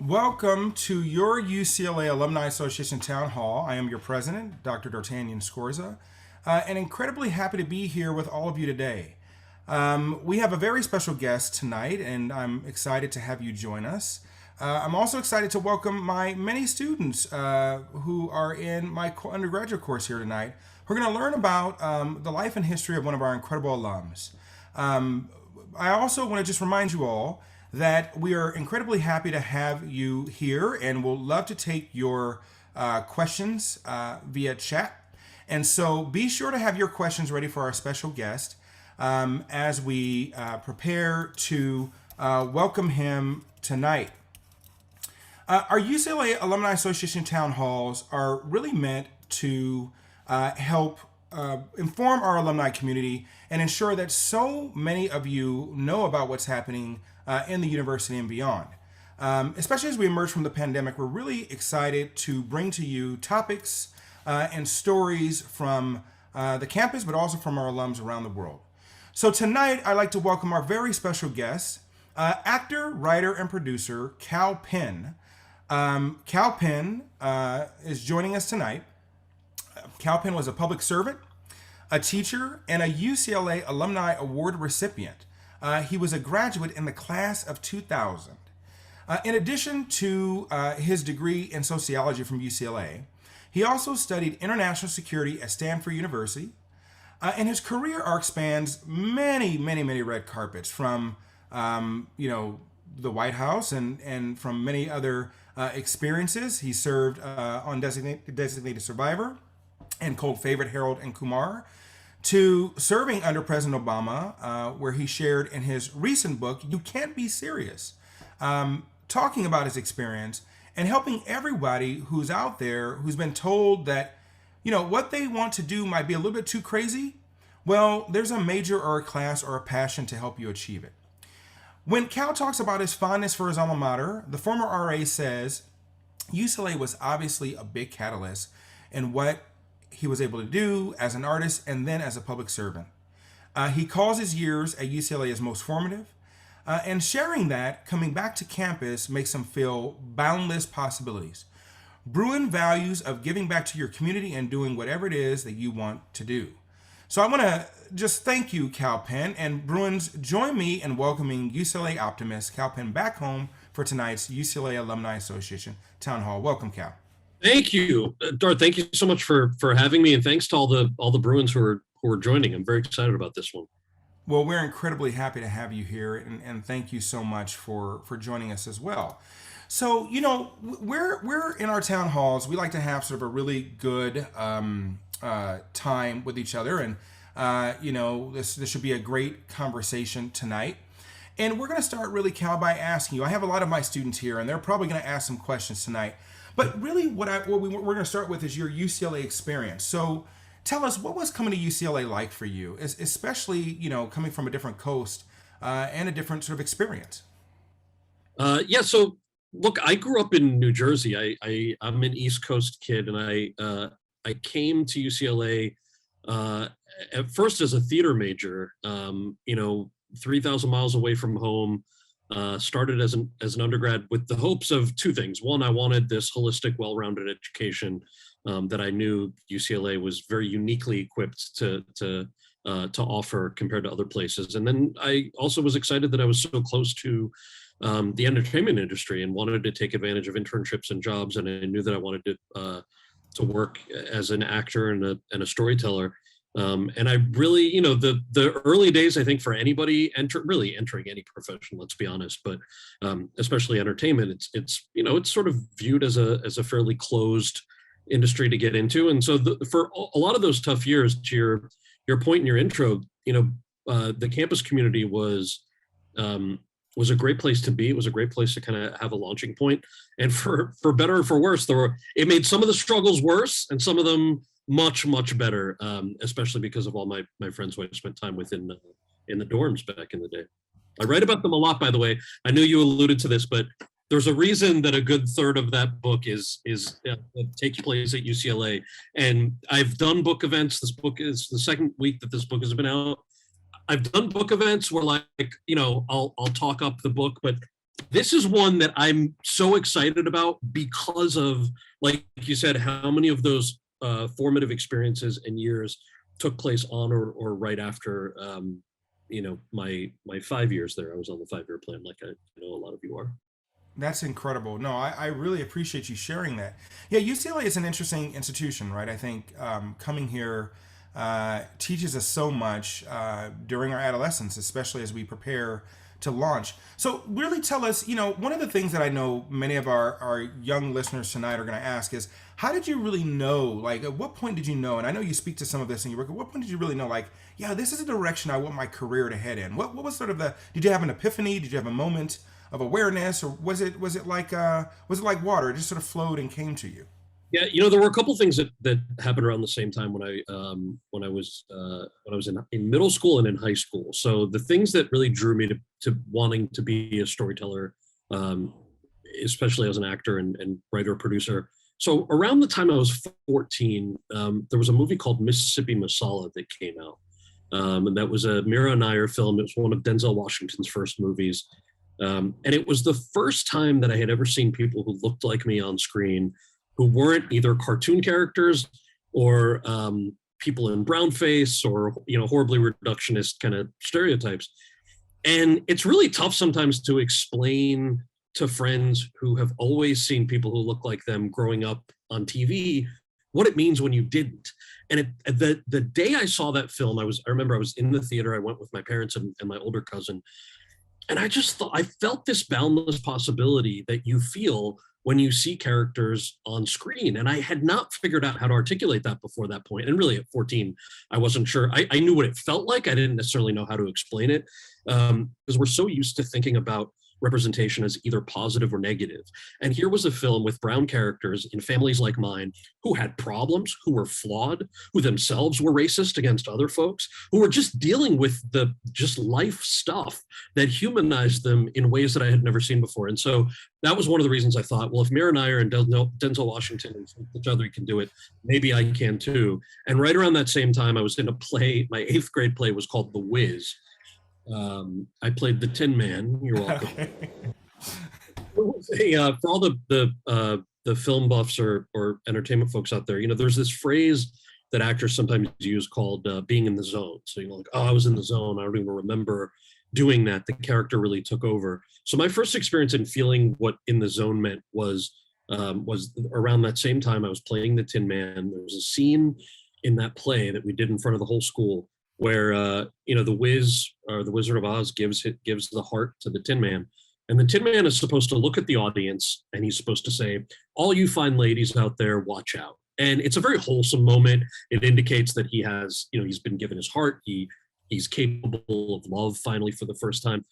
Welcome to your UCLA Alumni Association Town Hall. I am your president, Dr. D'Artagnan Scorza, and incredibly happy to be here with all of you today. We have a very special guest tonight, and I'm excited to have you join us. I'm also excited to welcome my many students who are in my undergraduate course here tonight. We're going to learn about the life and history of one of our incredible alums. I also want to just remind you all that we are incredibly happy to have you here, and we'll love to take your questions via chat. And so be sure to have your questions ready for our special guest as we prepare to welcome him tonight. Our UCLA Alumni Association town halls are really meant to help inform our alumni community and ensure that so many of you know about what's happening in the university and beyond. Especially as we emerge from the pandemic, we're really excited to bring to you topics and stories from the campus, but also from our alums around the world. So tonight, I'd like to welcome our very special guest, actor, writer, and producer, Kal Penn. Kal Penn is joining us tonight. Kal Penn was a public servant, a teacher, and a UCLA Alumni Award recipient. He was a graduate in the class of 2000. In addition to his degree in sociology from UCLA, he also studied international security at Stanford University. And his career arc spans many red carpets from, the White House and from many other experiences. He served on Designated Survivor and Cold Favorite Harold and Kumar, to serving under President Obama, where he shared in his recent book, You Can't Be Serious, talking about his experience and helping everybody who's out there who's been told that, what they want to do might be a little bit too crazy. Well, there's a major or a class or a passion to help you achieve it. When Kal talks about his fondness for his alma mater, the former RA says UCLA was obviously a big catalyst in what he was able to do as an artist and then as a public servant. He calls his years at UCLA his most formative, and sharing that, coming back to campus makes him feel boundless possibilities. Bruin values of giving back to your community and doing whatever it is that you want to do. So I want to just thank you, Kal Penn, and Bruins, join me in welcoming UCLA optimist Kal Penn back home for tonight's UCLA Alumni Association Town Hall. Welcome, Kal. Thank you, Dart. Thank you so much for having me, and thanks to all the Bruins who are joining. I'm very excited about this one. Well, we're incredibly happy to have you here, and thank you so much for joining us as well. So, we're in our town halls. We like to have sort of a really good time with each other, and this should be a great conversation tonight. And we're going to start really, Kal, by asking you. I have a lot of my students here, and they're probably going to ask some questions tonight. But really, we're going to start with is your UCLA experience. So tell us, what was coming to UCLA like for you, especially, coming from a different coast and a different sort of experience? So look, I grew up in New Jersey. I'm an East Coast kid, and I came to UCLA at first as a theater major, 3,000 miles away from home. Started as an undergrad with the hopes of two things. One, I wanted this holistic, well-rounded education that I knew UCLA was very uniquely equipped to offer compared to other places. And then I also was excited that I was so close to the entertainment industry and wanted to take advantage of internships and jobs. And I knew that I wanted to work as an actor and a storyteller. And I really, the early days, I think for anybody entering any profession, let's be honest, but especially entertainment, it's sort of viewed as a fairly closed industry to get into. And so for a lot of those tough years, to your point in your intro, the campus community was a great place to be. It was a great place to kind of have a launching point. And for better or for worse, it made some of the struggles worse and some of them much better, especially because of all my friends who I spent time with in the dorms back in the day. I write about them a lot, by the way. I know you alluded to this, but there's a reason that a good third of that book takes place at UCLA. And I've done book events. This book is the second week that this book has been out. I've done book events where I'll talk up the book, but This is one that I'm so excited about because of, like you said, how many of those formative experiences and years took place on or right after, my 5 years there. I was on the 5-year plan, like I know a lot of you are. That's incredible. No, I really appreciate you sharing that. Yeah, UCLA is an interesting institution, right? I think coming here teaches us so much during our adolescence, especially as we prepare to launch. So, really tell us, one of the things that I know many of our young listeners tonight are going to ask is, how did you really know? Like, at what point did you know? And I know you speak to some of this in your work. At what point did you really know, like, yeah, this is a direction I want my career to head in? What was sort of did you have an epiphany? Did you have a moment of awareness, or was it like water? It just sort of flowed and came to you. Yeah, there were a couple things that happened around the same time when I was in middle school and in high school. So the things that really drew me to wanting to be a storyteller, especially as an actor and writer producer. So around the time I was 14, there was a movie called Mississippi Masala that came out, and that was a Mira and Nair film. It was one of Denzel Washington's first movies, and it was the first time that I had ever seen people who looked like me on screen, who weren't either cartoon characters or people in brown face or horribly reductionist kind of stereotypes. And it's really tough sometimes to explain to friends who have always seen people who look like them growing up on TV what it means when you didn't. And the day I saw that film, I remember I was in the theater. I went with my parents and my older cousin, and I felt this boundless possibility that you feel when you see characters on screen. And I had not figured out how to articulate that before that point. And really at 14, I wasn't sure. I knew what it felt like. I didn't necessarily know how to explain it, because we're so used to thinking about representation as either positive or negative. And here was a film with brown characters in families like mine who had problems, who were flawed, who themselves were racist against other folks, who were just dealing with the just life stuff that humanized them in ways that I had never seen before. And so that was one of the reasons I thought, well, if Mira Nair and Denzel Washington and each other can do it, maybe I can too. And right around that same time, I was in a play. My 8th grade play was called The Wiz. I played the Tin Man. You're welcome. For all the film buffs or entertainment folks out there, there's this phrase that actors sometimes use called being in the zone. So like, oh, I was in the zone. I don't even remember doing that. The character really took over. So my first experience in feeling what in the zone meant was around that same time I was playing the Tin Man. There was a scene in that play that we did in front of the whole school where the Wiz or the Wizard of Oz gives the heart to the Tin Man, and the Tin Man is supposed to look at the audience and he's supposed to say, "All you fine ladies out there, watch out." And it's a very wholesome moment. It indicates that he has, he's been given his heart. He's capable of love finally for the first time.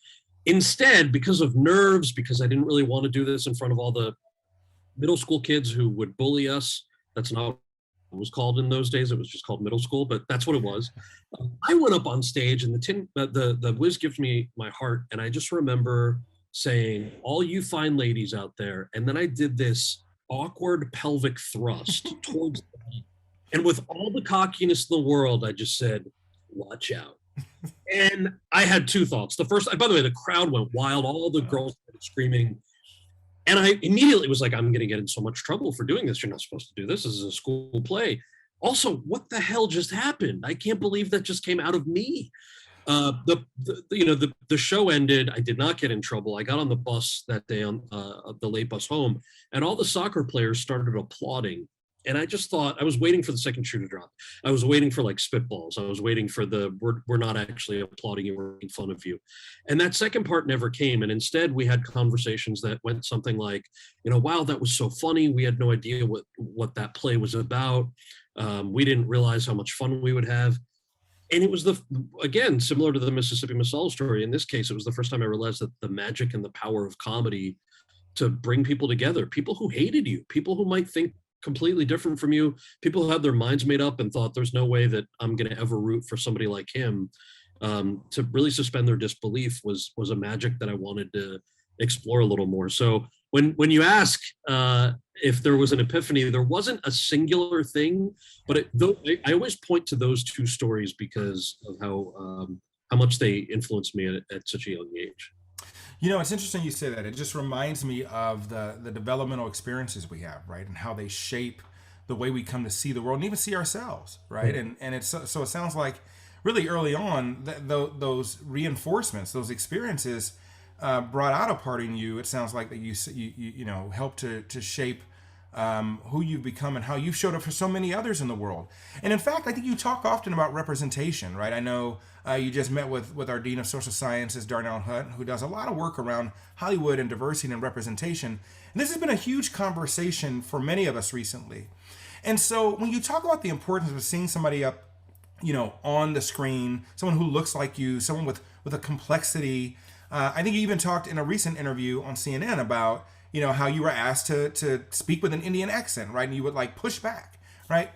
Instead, because of nerves, because I didn't really want to do this in front of all the middle school kids who would bully us. That's not it was called in those days. It was just called middle school, but that's what it was. I went up on stage and the Wiz gives me my heart. And I just remember saying, "All you fine ladies out there." And then I did this awkward pelvic thrust towards them. And with all the cockiness in the world, I just said, "Watch out." And I had two thoughts. The first, by the way, the crowd went wild. All the girls started screaming. And I immediately was like, I'm going to get in so much trouble for doing this. You're not supposed to do this. This is a school play. Also, what the hell just happened? I can't believe that just came out of me. The show ended. I did not get in trouble. I got on the bus that day on the late bus home, and all the soccer players started applauding. And I just thought, I was waiting for the second shoe to drop. I was waiting for like spitballs. I was waiting for we're not actually applauding you, we're making fun of you. And that second part never came. And instead we had conversations that went something like, wow, that was so funny. We had no idea what that play was about. We didn't realize how much fun we would have. And it was again, similar to the Mississippi Masala story. In this case, it was the first time I realized that the magic and the power of comedy to bring people together, people who hated you, people who might think completely different from you, people who had their minds made up and thought there's no way that I'm going to ever root for somebody like him, to really suspend their disbelief was a magic that I wanted to explore a little more. So when you ask if there was an epiphany, there wasn't a singular thing, but I always point to those two stories because of how much they influenced me at such a young age. You know, it's interesting you say that. It just reminds me of the developmental experiences we have, right, and how they shape the way we come to see the world and even see ourselves, right? And it's so it sounds like really early on those reinforcements, those experiences brought out a part in you. It sounds like that you know help to shape who you've become and how you've showed up for so many others in the world. And in fact, I think you talk often about representation, right? I know you just met with our Dean of Social Sciences, Darnell Hunt, who does a lot of work around Hollywood and diversity and representation. And this has been a huge conversation for many of us recently. And so when you talk about the importance of seeing somebody up, you know, on the screen, someone who looks like you, someone with a complexity. I think you even talked in a recent interview on CNN about, you know, how you were asked to speak with an Indian accent, right? And you would like push back, right?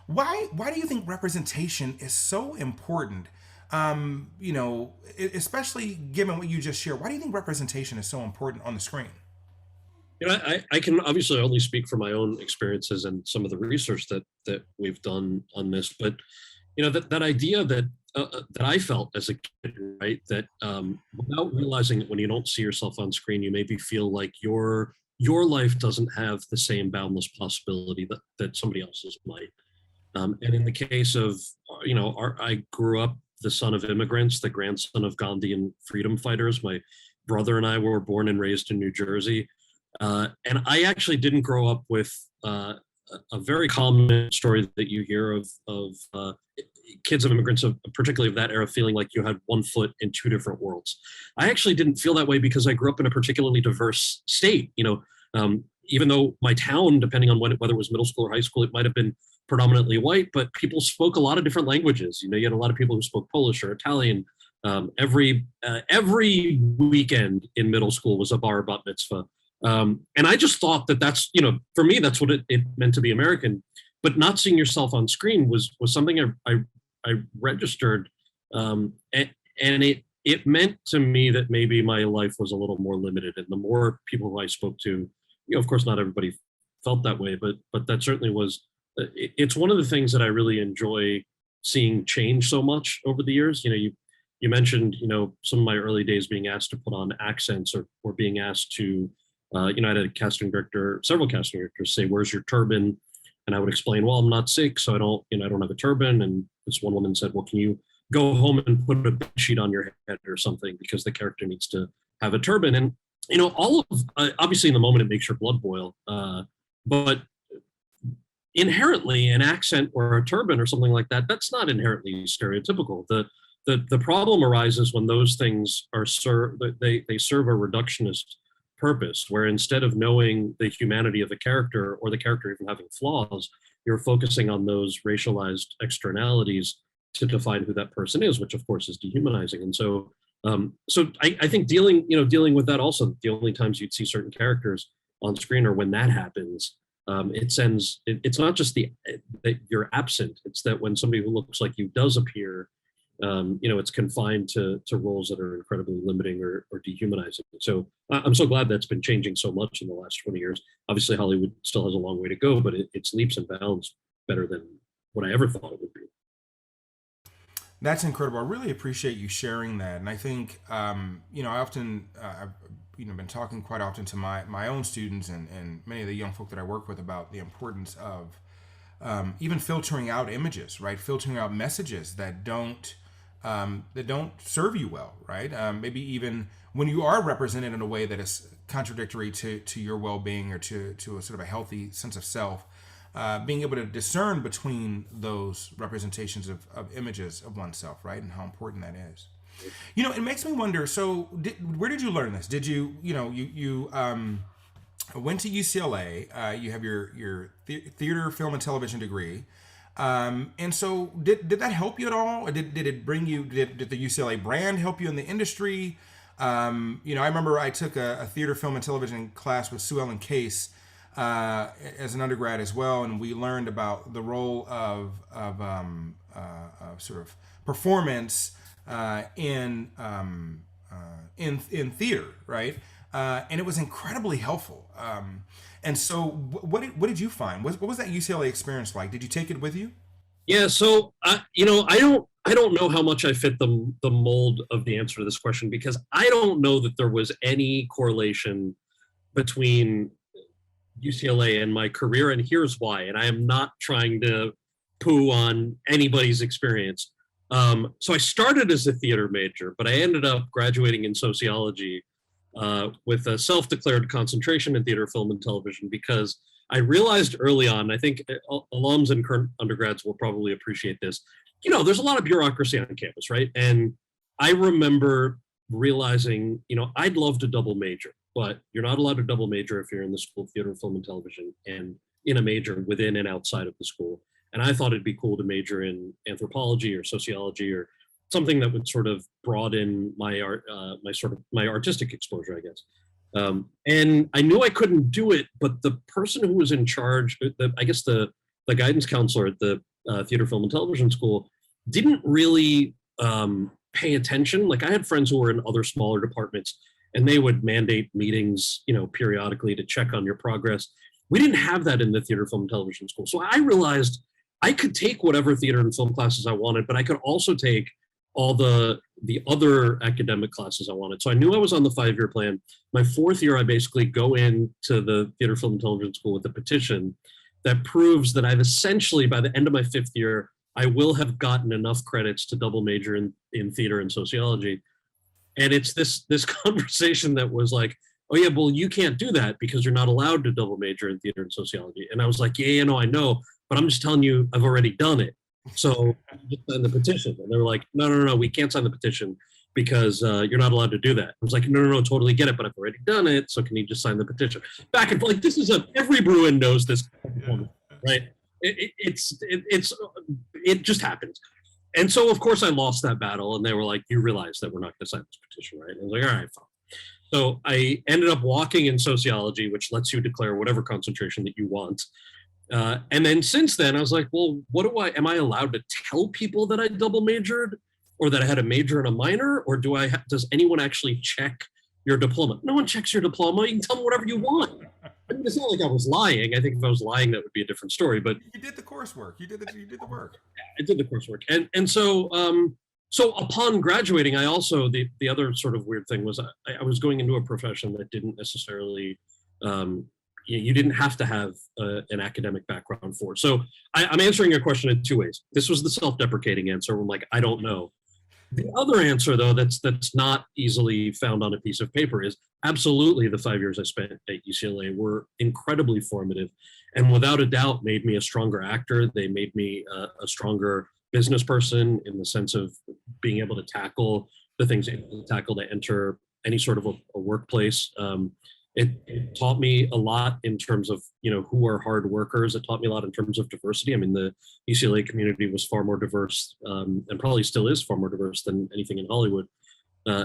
Why do you think representation is so important? You know, especially given what you just shared, why do you think representation is so important on the screen? You know, I can obviously only speak for my own experiences and some of the research that we've done on this, but you know that idea that I felt as a kid, right? That without realizing that when you don't see yourself on screen, you maybe feel like your life doesn't have the same boundless possibility that somebody else's might. And in the case of, you know, I grew up the son of immigrants, the grandson of Gandhian freedom fighters. My brother and I were born and raised in New Jersey. And I actually didn't grow up with a very common story that you hear of kids of immigrants, particularly of that era, feeling like you had one foot in two different worlds. I actually didn't feel that way because I grew up in a particularly diverse state. You know, even though my town, depending on whether it was middle school or high school, it might have been predominantly white, but people spoke a lot of different languages. You know, you had a lot of people who spoke Polish or Italian. Every weekend in middle school was a bar bat mitzvah. And I just thought that that's, you know, for me, that's what it meant to be American. But not seeing yourself on screen was something I registered, and it meant to me that maybe my life was a little more limited. And the more people who I spoke to, you know, of course, not everybody felt that way, but that certainly was. It's one of the things that I really enjoy seeing change so much over the years. You know, you mentioned, you know, some of my early days being asked to put on accents or being asked to, you know, I had a casting director, several casting directors say, "Where's your turban?" And I would explain, "Well, I'm not sick, so I don't, you know, I don't have a turban." And this one woman said, "Well, can you go home and put a bed sheet on your head or something because the character needs to have a turban?" And you know, all of obviously in the moment it makes your blood boil, but inherently an accent or a turban or something like that, that's not inherently stereotypical. The problem arises when those things are they serve a reductionist purpose, where instead of knowing the humanity of the character or the character even having flaws, you're focusing on those racialized externalities to define who that person is, which of course is dehumanizing. And so I think dealing with that also, the only times you'd see certain characters on screen or when that happens, it's not just that you're absent, it's that when somebody who looks like you does appear, you know, it's confined to roles that are incredibly limiting or dehumanizing. So I'm so glad that's been changing so much in the last 20 years. Obviously, Hollywood still has a long way to go, but it's leaps and bounds better than what I ever thought it would be. That's incredible. I really appreciate you sharing that. And I think, you know, I often, I've, you know, been talking quite often to my own students and many of the young folk that I work with about the importance of even filtering out images, right? Filtering out messages that don't serve you well, right? Maybe even when you are represented in a way that is contradictory to your well-being or to a sort of a healthy sense of self, being able to discern between those representations of images of oneself, right? And how important that is. You know, it makes me wonder, so where did you learn this? Did you, you know, you went to UCLA, you have your theater, film, and television degree. And so did that help you at all? Or did it bring you, did the UCLA brand help you in the industry? You know, I remember I took a theater, film, and television class with Sue Ellen Case as an undergrad as well, and we learned about the role of sort of performance in theater, right? And it was incredibly helpful. And so, what did you find? What was that UCLA experience like? Did you take it with you? Yeah, so I don't know how much I fit the mold of the answer to this question, because I don't know that there was any correlation between UCLA and my career, and here's why. And I am not trying to poo on anybody's experience. So I started as a theater major, but I ended up graduating in sociology with a self-declared concentration in theater, film, and television, because I realized early on, I think alums and current undergrads will probably appreciate this. There's a lot of bureaucracy on campus, right? And I remember realizing, I'd love to double major, but you're not allowed to double major if you're in the School of Theater, Film, and Television, and in a major within and outside of the school. And I thought it'd be cool to major in anthropology or sociology or something that would sort of broaden my art, my artistic exposure, I guess. And I knew I couldn't do it, but the person who was in charge, I guess the guidance counselor at the Theater, Film, and Television School, didn't really pay attention. Like, I had friends who were in other smaller departments, and they would mandate meetings, periodically to check on your progress. We didn't have that in the Theater, Film, and Television School. So I realized I could take whatever theater and film classes I wanted, but I could also take all the other academic classes I wanted. So I knew I was on the 5-year plan. My 4th year, I basically go into the Theater, Film, and Television School with a petition that proves that I've essentially, by the end of my 5th year, I will have gotten enough credits to double major in theater and sociology. And it's this conversation that was like, oh yeah, well, you can't do that because you're not allowed to double major in theater and sociology. And I was like, yeah, no, I know, but I'm just telling you, I've already done it. So just sign the petition. And they were like, no, we can't sign the petition because you're not allowed to do that. I was like, no, totally get it, but I've already done it. So can you just sign the petition? Back and forth, like, this is every Bruin knows this, right? It just happens. And so, of course, I lost that battle, and they were like, you realize that we're not going to sign this petition, right? And I was like, all right, fine. So I ended up walking in sociology, which lets you declare whatever concentration that you want. And then since then, I was like, well, am I allowed to tell people that I double majored, or that I had a major and a minor, or does anyone actually check your diploma? No one checks your diploma. You can tell them whatever you want. I mean, it's not like I was lying. I think if I was lying, that would be a different story. But you did the coursework. You did the work. I did the coursework, and so upon graduating, I also the other sort of weird thing was I was going into a profession that didn't necessarily you didn't have to have an academic background for. So I'm answering your question in 2 ways. This was the self-deprecating answer. I'm like, I don't know. The other answer, though, that's not easily found on a piece of paper is absolutely the 5 years I spent at UCLA were incredibly formative, and without a doubt made me a stronger actor. They made me a stronger business person in the sense of being able to tackle the things to enter any sort of a workplace. It taught me a lot in terms of, who are hard workers. It taught me a lot in terms of diversity. I mean, the UCLA community was far more diverse, and probably still is far more diverse than anything in Hollywood.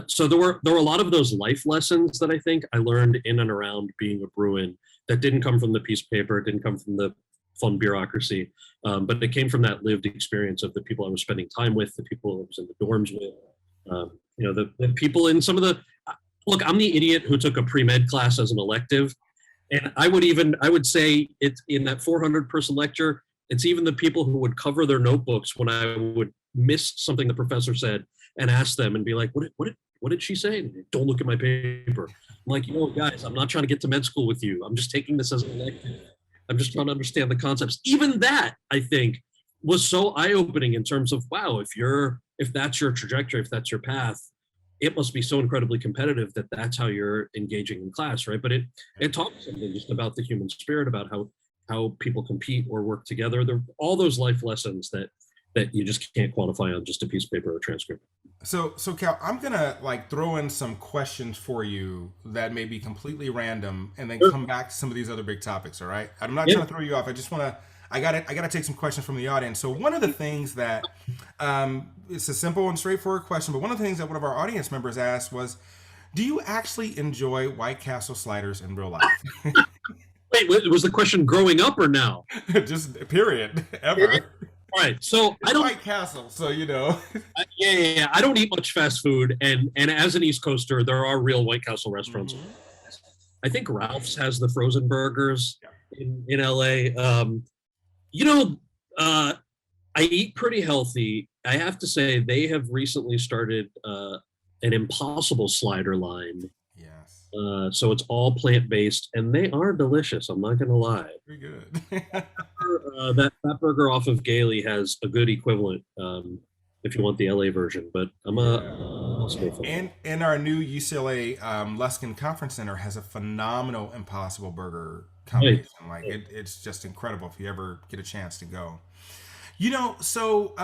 So there were a lot of those life lessons that I think I learned in and around being a Bruin that didn't come from the piece of paper, it didn't come from the fun bureaucracy, but it came from that lived experience of the people I was spending time with, the people I was in the dorms with, the people in some of the. Look, I'm the idiot who took a pre-med class as an elective. And I would say it's in that 400-person lecture, it's even the people who would cover their notebooks when I would miss something the professor said and ask them and be like, what did she say? And don't look at my paper. I'm like, guys, I'm not trying to get to med school with you. I'm just taking this as an elective. I'm just trying to understand the concepts. Even that, I think, was so eye-opening in terms of, wow, if that's your trajectory, if that's your path, it must be so incredibly competitive that that's how you're engaging in class, right? But it taught me something just about the human spirit, about how people compete or work together. There are all those life lessons that you just can't quantify on just a piece of paper or transcript. So Cal, I'm gonna throw in some questions for you that may be completely random, and then come back to some of these other big topics. All right? I'm not trying to throw you off. I just want to. I gotta take some questions from the audience. So one of the things that it's a simple and straightforward question, but one of the things that one of our audience members asked was, do you actually enjoy White Castle sliders in real life? Wait, was the question growing up or now? Just period, ever. All right, so I don't White Castle, so Yeah. I don't eat much fast food, and as an East Coaster, there are real White Castle restaurants. Mm-hmm. I think Ralph's has the frozen burgers in LA. I eat pretty healthy. I have to say they have recently started an Impossible slider line. Yes. So it's all plant-based, and they are delicious. I'm not going to lie. Very good. That burger off of Gailey has a good equivalent if you want the LA version, but I'm a Yeah. Impossible fan. And our new UCLA Luskin Conference Center has a phenomenal Impossible Burger Right. combination. Like it's just incredible if you ever get a chance to go. So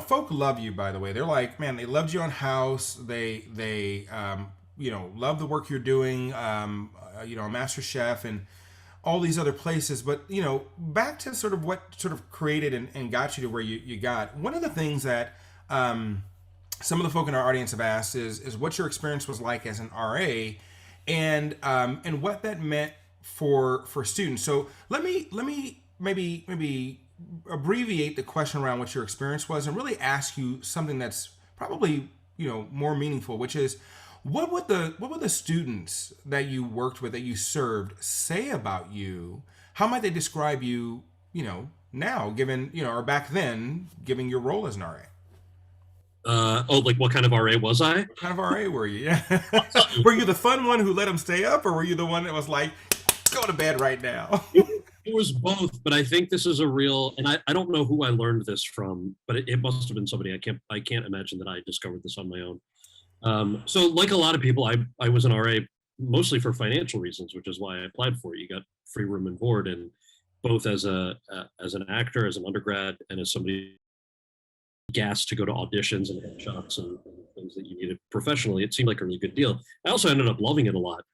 folk love you. By the way, they're like, man, they loved you on House. They love the work you're doing. Master Chef and all these other places. But back to sort of what sort of created and got you to where you got. One of the things that some of the folk in our audience have asked is what your experience was like as an RA, and what that meant for students. So let me maybe abbreviate the question around what your experience was and really ask you something that's probably more meaningful, which is what would the students that you worked with, that you served, say about you? How might they describe you, now, given or back then, given your role as an RA? Like what kind of RA was I? What kind of RA were you? Yeah. Were you the fun one who let them stay up, or were you the one that was like, go to bed right now? It was both, but I think this is a real, and I don't know who I learned this from, but it must have been somebody. I can't imagine that I discovered this on my own. So like a lot of people, I was an RA mostly for financial reasons, which is why I applied for it. You got free room and board, and both as as an actor, as an undergrad, and as somebody gas to go to auditions and headshots and things that you needed professionally, it seemed like a really good deal. I also ended up loving it a lot.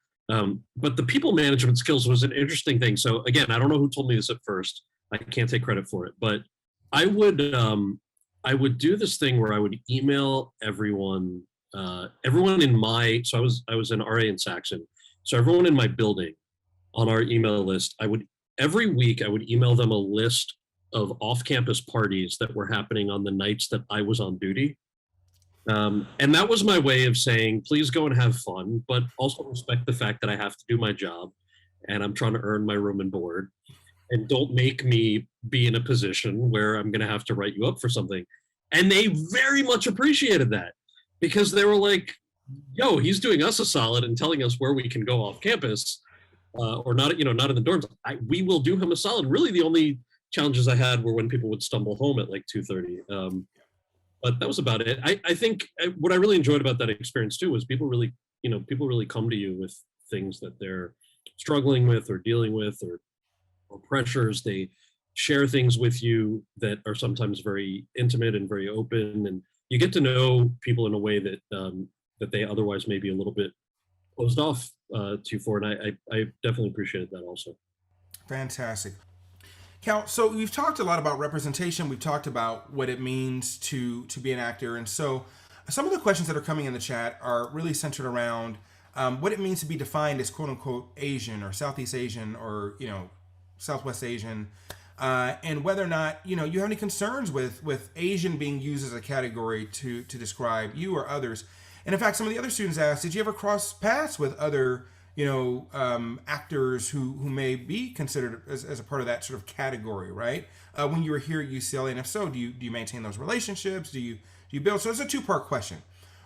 But the people management skills was an interesting thing. So again, I don't know who told me this at first. I can't take credit for it, but I would do this thing where I would email everyone in my, so I was an RA in Saxon. So everyone in my building on our email list, every week I would email them a list of off-campus parties that were happening on the nights that I was on duty. And that was my way of saying, please go and have fun, but also respect the fact that I have to do my job and I'm trying to earn my room and board. And don't make me be in a position where I'm going to have to write you up for something. And they very much appreciated that because they were like, yo, he's doing us a solid and telling us where we can go off campus or not, not in the dorms. We will do him a solid. Really, the only challenges I had were when people would stumble home at like 2:30. But that was about it. I think what I really enjoyed about that experience too was people really come to you with things that they're struggling with or dealing with or pressures. They share things with you that are sometimes very intimate and very open, and you get to know people in a way that that they otherwise may be a little bit closed off to for. And I definitely appreciated that also. Fantastic. Cal, so we've talked a lot about representation. We've talked about what it means to be an actor, and so some of the questions that are coming in the chat are really centered around what it means to be defined as "quote unquote" Asian or Southeast Asian or Southwest Asian, and whether or not you have any concerns with Asian being used as a category to describe you or others. And in fact, some of the other students asked, did you ever cross paths with other actors who may be considered as a part of that sort of category, right? When you were here at UCLA, and if so, do you maintain those relationships? Do you build? So it's a two-part question.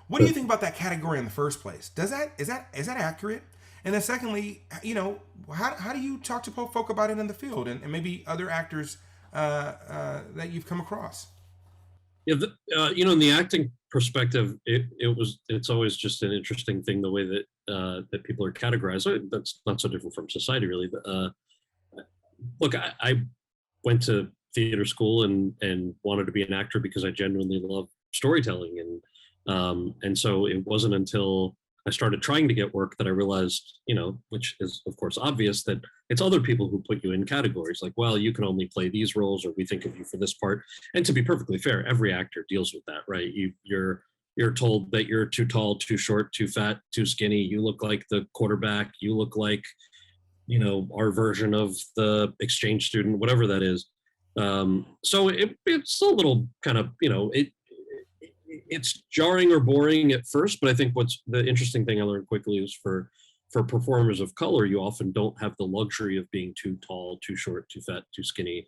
What do you think about that category in the first place? Is that accurate? And then secondly, how do you talk to folk about it in the field and maybe other actors that you've come across? Yeah, in the acting perspective, it's always just an interesting thing the way that people are categorized. That's not so different from society, really. But look, I went to theater school and wanted to be an actor because I genuinely love storytelling, and so it wasn't until I started trying to get work that I realized, which is of course obvious, that it's other people who put you in categories like, well, you can only play these roles, or we think of you for this part. And to be perfectly fair, every actor deals with that, right? You're told that you're too tall, too short, too fat, too skinny. You look like the quarterback. You look like, our version of the exchange student, whatever that is. So it's a little kind of, it's jarring or boring at first, but I think what's the interesting thing I learned quickly is for performers of color, you often don't have the luxury of being too tall, too short, too fat, too skinny.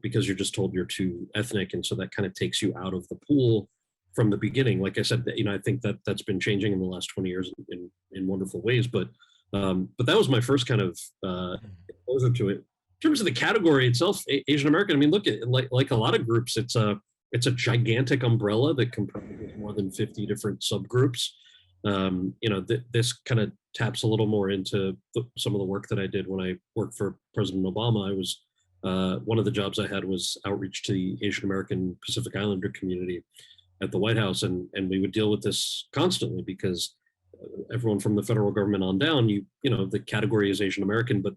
because you're just told you're too ethnic, and so that kind of takes you out of the pool from the beginning. Like I said, I think that that's been changing in the last 20 years in wonderful ways. But that was my first kind of exposure to it. In terms of the category itself, Asian American. I mean, look at like a lot of groups, it's a gigantic umbrella that comprises more than 50 different subgroups. This kind of taps a little more into some of the work that I did when I worked for President Obama. I was one of the jobs I had was outreach to the Asian American Pacific Islander community at the White House, and we would deal with this constantly because everyone from the federal government on down, the category is Asian American, but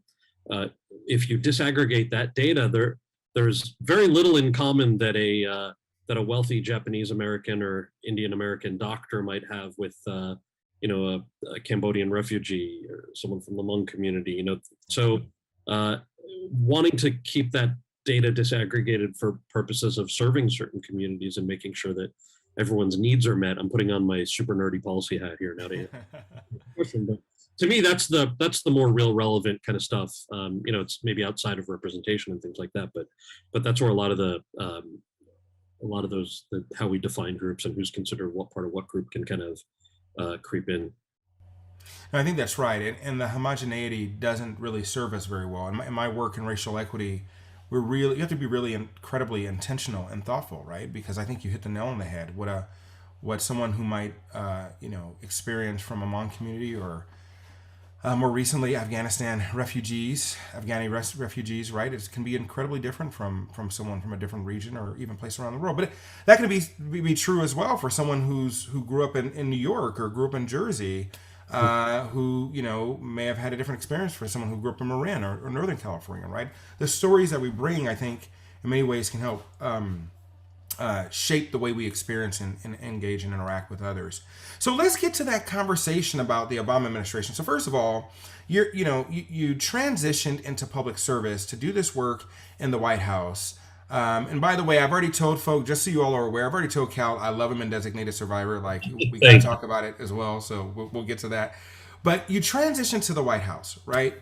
if you disaggregate that data, there's very little in common that a wealthy Japanese American or Indian American doctor might have with a Cambodian refugee or someone from the Hmong community. So wanting to keep that data disaggregated for purposes of serving certain communities and making sure that everyone's needs are met. I'm putting on my super nerdy policy hat here now to question, but to me, that's the more real relevant kind of stuff. It's maybe outside of representation and things like that, but that's where a lot of those how we define groups and who's considered what part of what group can kind of creep in. I think that's right, and the homogeneity doesn't really serve us very well. In my work in racial equity, you have to be really incredibly intentional and thoughtful, right? Because I think you hit the nail on the head. What someone who might experience from a Hmong community or more recently Afghanistan refugees, right? It can be incredibly different from someone from a different region or even place around the world. But that can be true as well for someone who grew up in New York or grew up in Jersey. Who may have had a different experience for someone who grew up in Marin or Northern California, right? The stories that we bring, I think, in many ways can help shape the way we experience and engage and interact with others. So let's get to that conversation about the Obama administration. So first of all, you transitioned into public service to do this work in the White House. And by the way, I've already told folk, just so you all are aware, I've already told Kal I love him in Designated Survivor. Like, we got to talk about it as well, so we'll get to that. But you transitioned to the White House, right?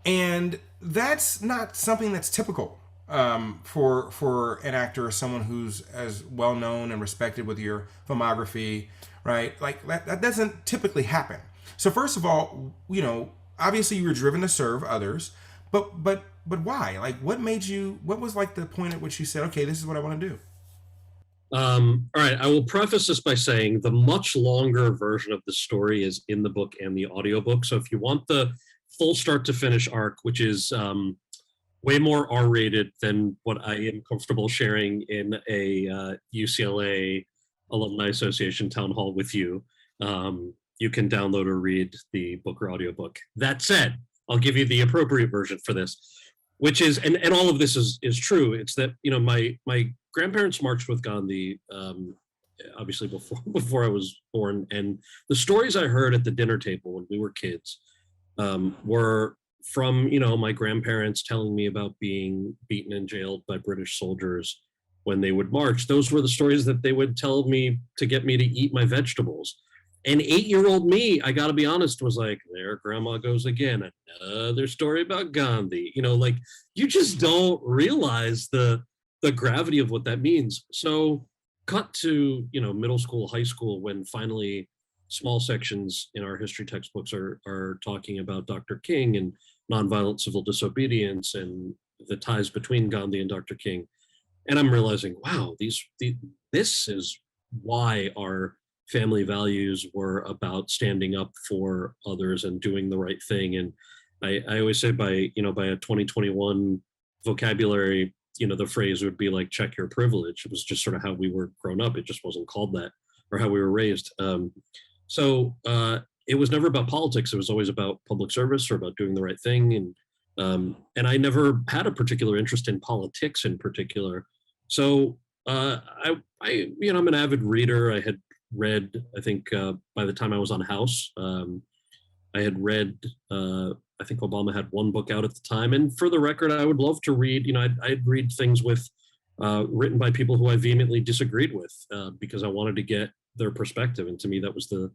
And that's not something that's typical for an actor or someone who's as well known and respected with your filmography, right? Like, that doesn't typically happen. So first of all, obviously you were driven to serve others, but why? Like, what was like the point at which you said, okay, this is what I want to do? All right, I will preface this by saying the much longer version of the story is in the book and the audiobook. So if you want the full start to finish arc, which is way more R-rated than what I am comfortable sharing in a UCLA Alumni Association Town Hall with you, you can download or read the book or audiobook. That said, I'll give you the appropriate version for this, which is, and all of this is true. It's that, my grandparents marched with Gandhi, obviously before I was born. And the stories I heard at the dinner table when we were kids were from, my grandparents telling me about being beaten and jailed by British soldiers when they would march. Those were the stories that they would tell me to get me to eat my vegetables. And 8-year-old me, I got to be honest, was like, there grandma goes again. Another story about Gandhi. You just don't realize the gravity of what that means. So cut to, middle school, high school, when finally small sections in our history textbooks are talking about Dr. King and nonviolent civil disobedience and the ties between Gandhi and Dr. King. And I'm realizing, wow, this is why our family values were about standing up for others and doing the right thing. And I always say by a 2021 vocabulary, the phrase would be like, check your privilege. It was just sort of how we were grown up. It just wasn't called that, or how we were raised. So it was never about politics. It was always about public service or about doing the right thing. And I never had a particular interest in politics in particular. So I'm an avid reader. I had read, I think by the time I was on House, I had read, I think Obama had one book out at the time. And for the record, I would love to read, I'd read things written by people who I vehemently disagreed with because I wanted to get their perspective. And to me, that was the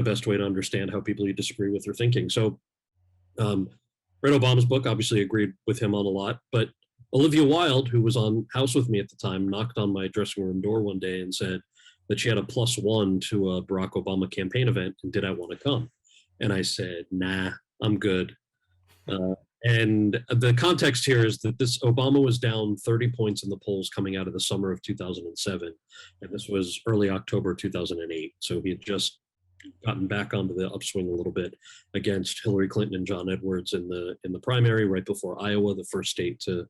best way to understand how people you disagree with are thinking. So read Obama's book, obviously agreed with him on a lot, but Olivia Wilde, who was on House with me at the time, knocked on my dressing room door one day and said that she had a +1 to a Barack Obama campaign event, and did I want to come? And I said, nah, I'm good. Uh, and the context here is that this Obama was down 30 points in the polls coming out of the summer of 2007, and this was early October 2008. So he had just gotten back onto the upswing a little bit against Hillary Clinton and John Edwards in the primary right before Iowa, the first state to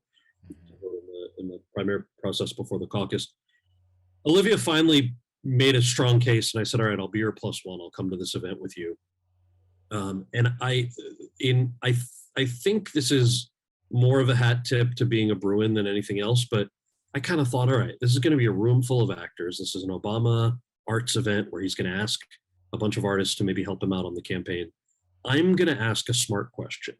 vote in the primary process before the caucus. Olivia finally made a strong case, and I said, all right, I'll be your +1. I'll come to this event with you. And I think this is more of a hat tip to being a Bruin than anything else, but I kind of thought, all right, this is going to be a room full of actors. This is an Obama arts event where he's going to ask a bunch of artists to maybe help him out on the campaign. I'm going to ask a smart question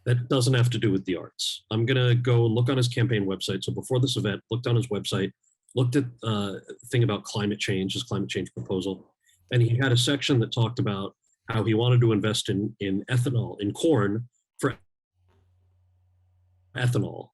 that doesn't have to do with the arts. I'm going to go and look on his campaign website. So before this event, looked on his website, looked at a thing about climate change, his climate change proposal, and he had a section that talked about how he wanted to invest in ethanol, in corn, for ethanol,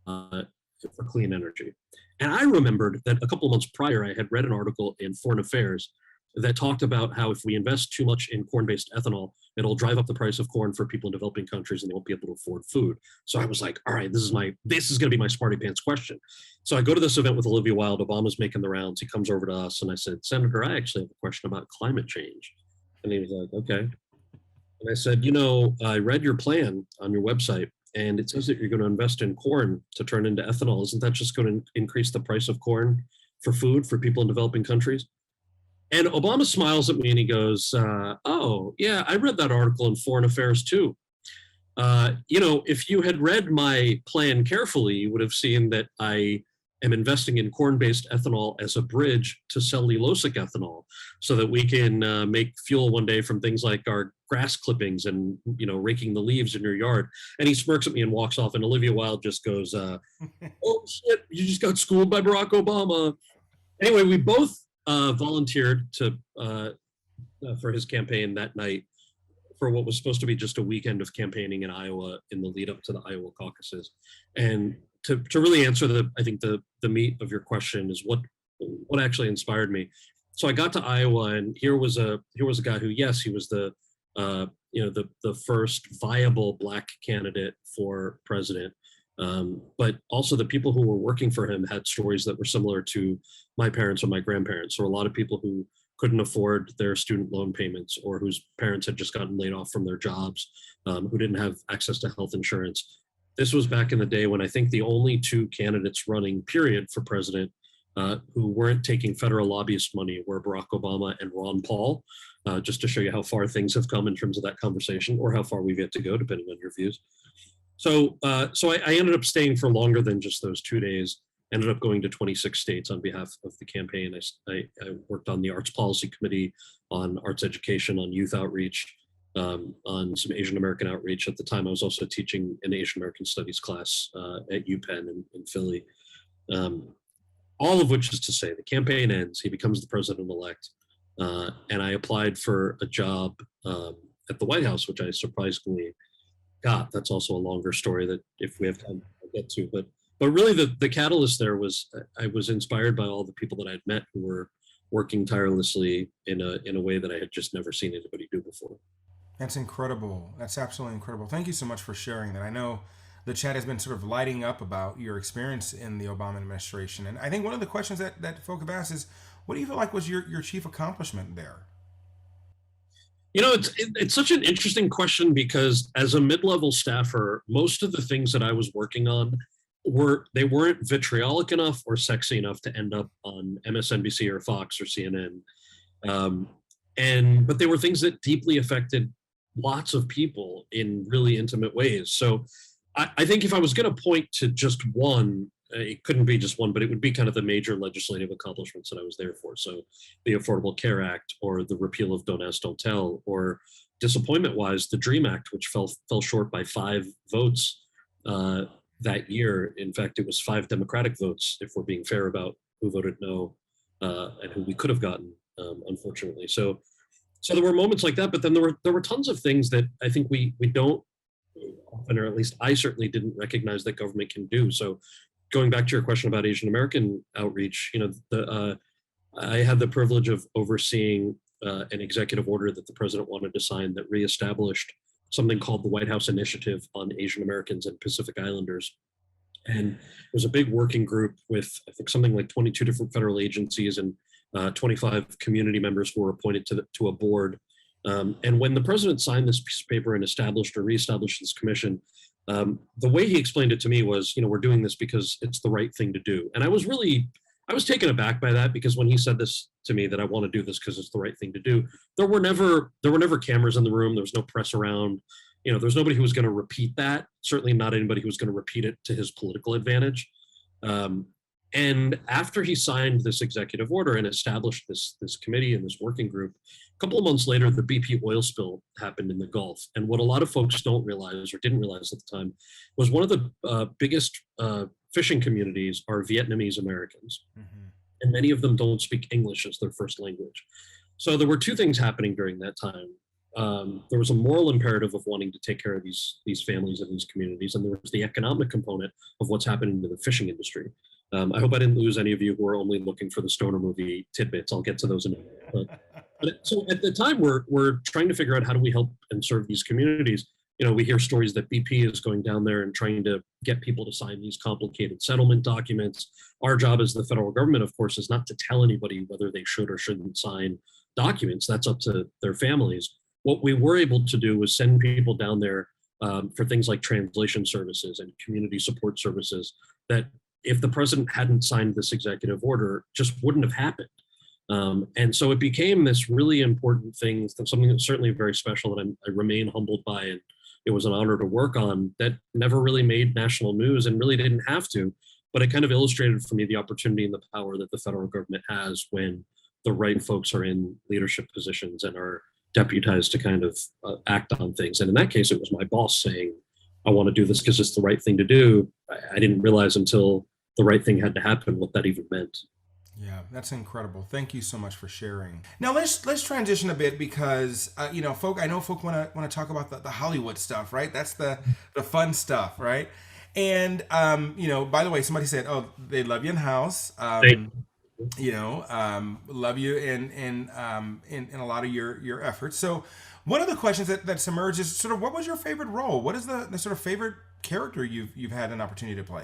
for clean energy. And I remembered that a couple of months prior, I had read an article in Foreign Affairs that talked about how if we invest too much in corn-based ethanol, it'll drive up the price of corn for people in developing countries and they won't be able to afford food. So I was like, all right, this is going to be my smarty pants question. So I go to this event with Olivia Wilde. Obama's making the rounds. He comes over to us and I said, Senator, I actually have a question about climate change. And he was like, okay. And I said, I read your plan on your website, and it says that you're going to invest in corn to turn into ethanol. Isn't that just going to increase the price of corn for food for people in developing countries? And Obama smiles at me and he goes, oh, yeah, I read that article in Foreign Affairs too. If you had read my plan carefully, you would have seen that I am investing in corn-based ethanol as a bridge to cellulosic ethanol so that we can make fuel one day from things like our grass clippings and, raking the leaves in your yard. And he smirks at me and walks off, and Olivia Wilde just goes, oh, shit, you just got schooled by Barack Obama. Anyway, we both volunteered for his campaign that night for what was supposed to be just a weekend of campaigning in Iowa in the lead up to the Iowa caucuses. And to really answer the meat of your question is what actually inspired me. So I got to Iowa, and here was a guy who, yes, he was the first viable Black candidate for president. But also the people who were working for him had stories that were similar to my parents or my grandparents, or a lot of people who couldn't afford their student loan payments, or whose parents had just gotten laid off from their jobs, who didn't have access to health insurance. This was back in the day when I think the only two candidates running, period, for president who weren't taking federal lobbyist money were Barack Obama and Ron Paul, just to show you how far things have come in terms of that conversation, or how far we've yet to go, depending on your views. So I ended up staying for longer than just those 2 days, ended up going to 26 states on behalf of the campaign. I worked on the Arts Policy Committee, on arts education, on youth outreach, on some Asian American outreach. At the time, I was also teaching an Asian American studies class at UPenn in Philly. All of which is to say, the campaign ends, he becomes the president-elect, and I applied for a job at the White House, which I surprisingly got. That's also a longer story that if we have time I'll get to. But really the catalyst there was I was inspired by all the people that I'd met who were working tirelessly in a way that I had just never seen anybody do before. That's incredible. That's absolutely incredible. Thank you so much for sharing that. I know the chat has been sort of lighting up about your experience in the Obama administration. And I think one of the questions that folk have asked is, what do you feel like was your chief accomplishment there? It's such an interesting question, because as a mid-level staffer, most of the things that I was working on weren't vitriolic enough or sexy enough to end up on MSNBC or Fox or CNN. But they were things that deeply affected lots of people in really intimate ways. So I think if I was going to point to just one, it couldn't be just one, but it would be kind of the major legislative accomplishments that I was there for. So the Affordable Care Act, or the repeal of Don't Ask, Don't Tell, or disappointment-wise, the DREAM Act, which fell short by 5 votes that year. In fact, it was 5 Democratic votes, if we're being fair about who voted no and who we could have gotten, unfortunately. So there were moments like that, but then there were tons of things that I think we don't often, or at least I certainly didn't recognize that government can do. So going back to your question about Asian American outreach, I had the privilege of overseeing an executive order that the president wanted to sign that reestablished something called the White House Initiative on Asian Americans and Pacific Islanders. And it was a big working group with, I think, something like 22 different federal agencies and 25 community members who were appointed to a board. And when the president signed this piece of paper and established or reestablished this commission, the way he explained it to me was, we're doing this because it's the right thing to do. And I was taken aback by that, because when he said this to me, that I want to do this because it's the right thing to do, there were never cameras in the room. There was no press around. There's nobody who was going to repeat that. Certainly not anybody who was going to repeat it to his political advantage. And after he signed this executive order and established this committee and this working group, a couple of months later, the BP oil spill happened in the Gulf. And what a lot of folks don't realize, or didn't realize at the time, was one of the biggest fishing communities are Vietnamese Americans. Mm-hmm. And many of them don't speak English as their first language. So there were two things happening during that time. There was a moral imperative of wanting to take care of these families and these communities, and there was the economic component of what's happening to the fishing industry. I hope I didn't lose any of you who are only looking for the stoner movie tidbits. I'll get to those in a minute. But so at the time, we're trying to figure out how do we help and serve these communities. We hear stories that BP is going down there and trying to get people to sign these complicated settlement documents. Our job as the federal government, of course, is not to tell anybody whether they should or shouldn't sign documents. That's up to their families. What we were able to do was send people down there for things like translation services and community support services that, if the president hadn't signed this executive order, just wouldn't have happened. And so it became this really important thing, something that's certainly very special that I remain humbled by, and it was an honor to work on, that never really made national news and really didn't have to, but it kind of illustrated for me the opportunity and the power that the federal government has when the right folks are in leadership positions and are deputized to kind of act on things. And in that case, it was my boss saying, I want to do this because it's the right thing to do. I didn't realize until the right thing had to happen what that even meant. Yeah, that's incredible. Thank you so much for sharing. Now let's transition a bit, because I know folk want to talk about the Hollywood stuff, right? That's the fun stuff, right? And by the way, somebody said, "Oh, they love you in house." Love you in a lot of your efforts. So, one of the questions that's emerged is sort of, what was your favorite role? What is the sort of favorite character you've had an opportunity to play?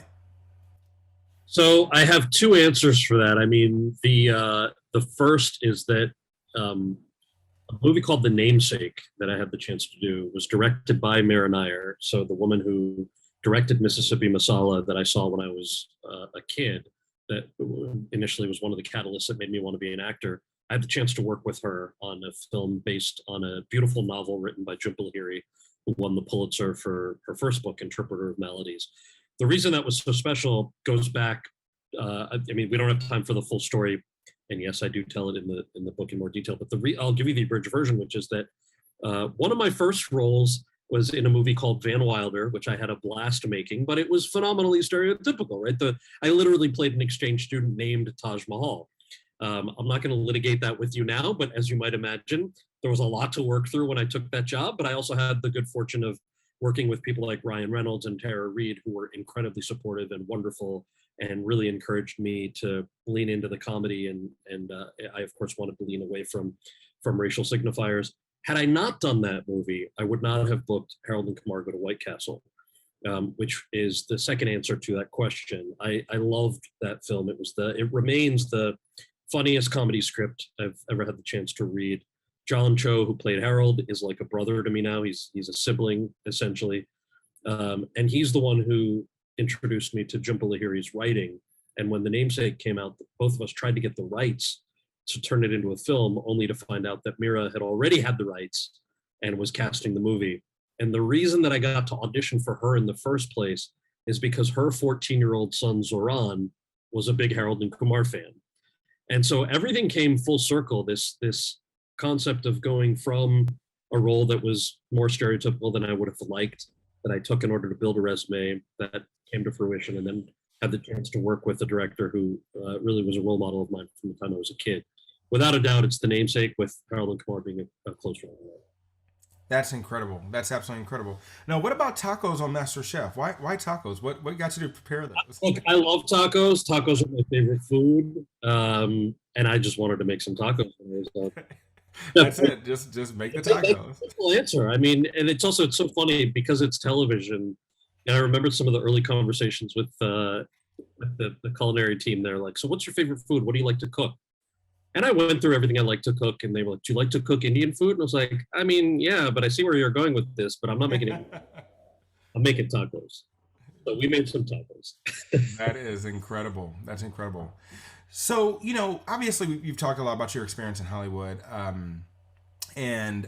So I have two answers for that. I mean, the first is that a movie called The Namesake that I had the chance to do was directed by Mira, so the woman who directed Mississippi Masala that I saw when I was a kid, that initially was one of the catalysts that made me want to be an actor. I had the chance to work with her on a film based on a beautiful novel written by Jhumpa Lahiri, who won the Pulitzer for her first book, Interpreter of Maladies. The reason that was so special goes back, we don't have time for the full story, and yes, I do tell it in the book in more detail, but I'll give you the abridged version, which is that one of my first roles was in a movie called Van Wilder, which I had a blast making, but it was phenomenally stereotypical, right? I literally played an exchange student named Taj Mahal. I'm not going to litigate that with you now, but as you might imagine, there was a lot to work through when I took that job, but I also had the good fortune of working with people like Ryan Reynolds and Tara Reid, who were incredibly supportive and wonderful and really encouraged me to lean into the comedy. And I, of course, wanted to lean away from racial signifiers. Had I not done that movie, I would not have booked Harold and Kumar Go to White Castle, which is the second answer to that question. I loved that film. It remains the funniest comedy script I've ever had the chance to read. John Cho, who played Harold, is like a brother to me now. He's a sibling, essentially. And he's the one who introduced me to Jhumpa Lahiri's writing. And when The Namesake came out, both of us tried to get the rights to turn it into a film, only to find out that Mira had already had the rights and was casting the movie. And the reason that I got to audition for her in the first place is because her 14-year-old son, Zoran, was a big Harold and Kumar fan. And so everything came full circle, this concept of going from a role that was more stereotypical than I would have liked, that I took in order to build a resume, that came to fruition, and then had the chance to work with a director who really was a role model of mine from the time I was a kid. Without a doubt, it's The Namesake, with Harold and Kumar being a close role. That's incredible. That's absolutely incredible. Now, what about tacos on Master Chef? Why tacos? What got you to prepare those? Look, I love tacos. Tacos are my favorite food, and I just wanted to make some tacos. That's it. Just make the That's a tacos. simple answer. I mean, and it's so funny because it's television. And I remember some of the early conversations with the culinary team. They're like, "So, what's your favorite food? What do you like to cook?" And I went through everything I like to cook, and they were like, "Do you like to cook Indian food?" And I was like, "I mean, yeah, but I see where you're going with this, but I'm not making it. I'm making tacos." So we made some tacos. That is incredible. That's incredible. So, obviously, you've talked a lot about your experience in Hollywood. And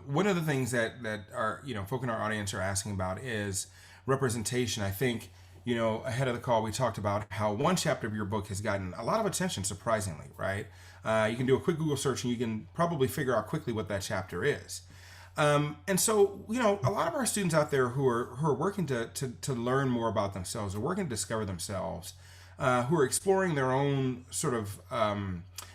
one of the things that our, folk in our audience are asking about is representation. I think, ahead of the call, we talked about how one chapter of your book has gotten a lot of attention, surprisingly, right? You can do a quick Google search and you can probably figure out quickly what that chapter is. And so, a lot of our students out there who are working to learn more about themselves, or working to discover themselves, who are exploring their own sort of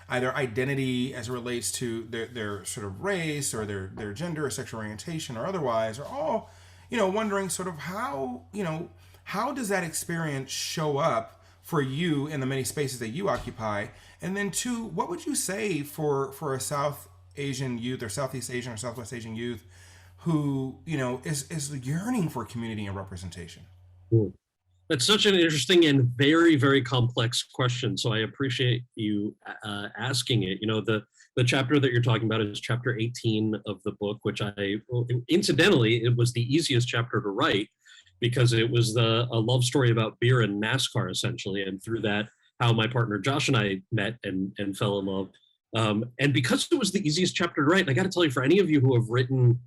either identity as it relates to their sort of race or their gender or sexual orientation or otherwise, are all, wondering sort of how does that experience show up for you in the many spaces that you occupy? And then two, what would you say for a South Asian youth or Southeast Asian or Southwest Asian youth who, is yearning for community and representation? Cool. That's such an interesting and very, very complex question. So I appreciate you asking it. The chapter that you're talking about is chapter 18 of the book, which incidentally, it was the easiest chapter to write because it was a love story about beer and NASCAR, essentially. And through that, how my partner Josh and I met and fell in love. And because it was the easiest chapter to write, and I got to tell you, for any of you who have written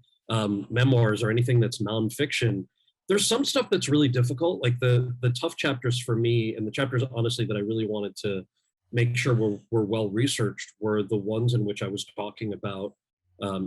memoirs or anything that's nonfiction, there's some stuff that's really difficult. Like the tough chapters for me, and the chapters honestly that I really wanted to make sure were well researched, were the ones in which I was talking about